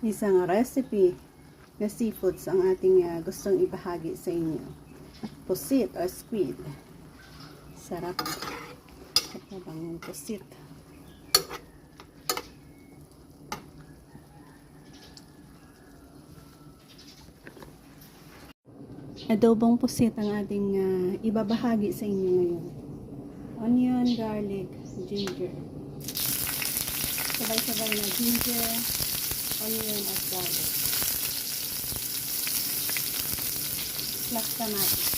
Isang recipe na seafoods ang ating gustong ibahagi sa inyo. Pusit or squid. Sarap. At mabangong pusit. Adobong pusit ang ating ibabahagi sa inyo ngayon. Onion, garlic, ginger. Sabay-sabay na ginger, onion at garlic. Plus kamatis.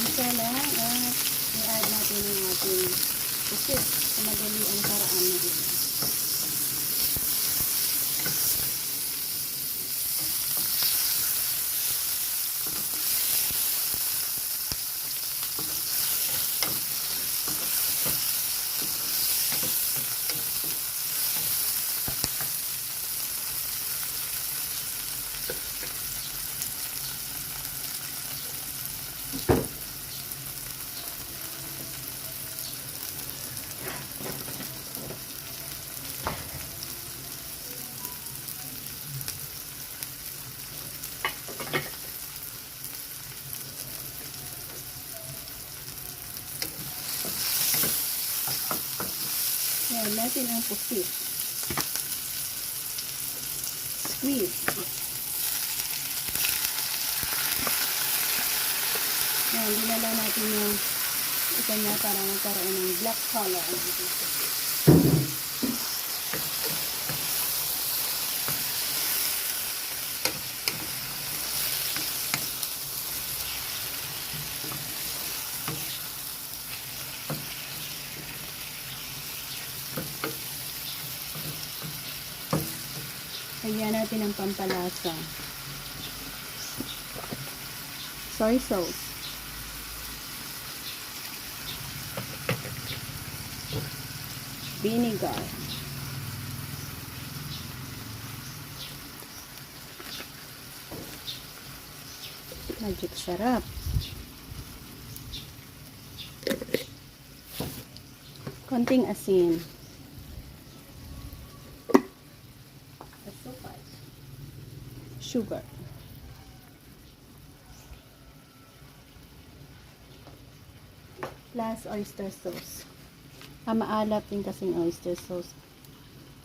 Isa lang at i-add natin ang ating pusit sa madali ang paraan na ito. Yan natin ang pusit. Squeeze. Yan, dinala natin yung ito niya para magkaroon ng black color. Lagyan natin ang pampalasa. Soy sauce. Vinegar. Magic sarap. Konting asin. Sugar. Plus oyster sauce. Maalat din kasing oyster sauce.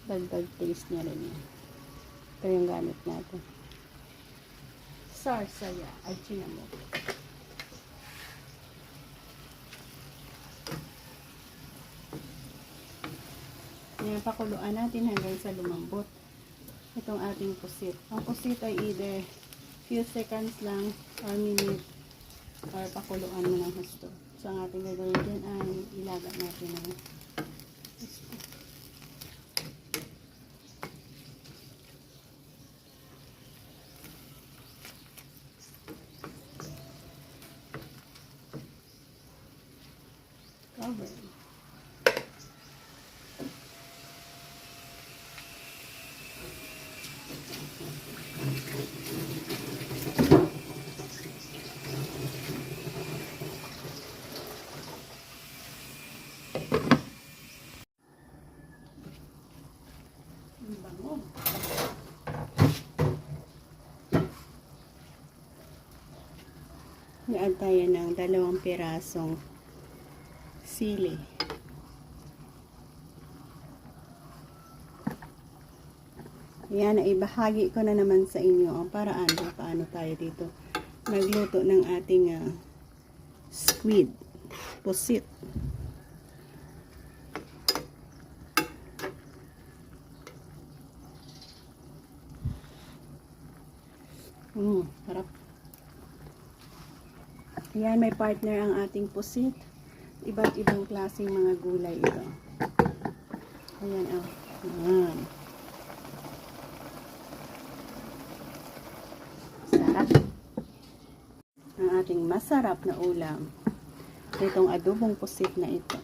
Dagdag taste niya rin yan. Ito yung gamit natin. Sarsaya. Ay, cinnamon. Ngayon, pakuluan natin hanggang sa lumambot itong ating pusit. Ang pusit ay either few seconds lang or minute or pakuluan mo ng husto. So, ang ating gagawin dyan ay ilaga natin ng husto. Cover. Bango. I-add tayo ng 2 pirasong sili. Ayan, ibahagi ko na naman sa inyo ang paraan kung paano tayo dito magluto ng ating squid, pusit. Harap. Ayan, may partner ang ating pusit. Iba't ibang klaseng mga gulay ito. Ayan, oh. Ayan. Sarap. Ang ating masarap na ulam. Itong adobong pusit na ito.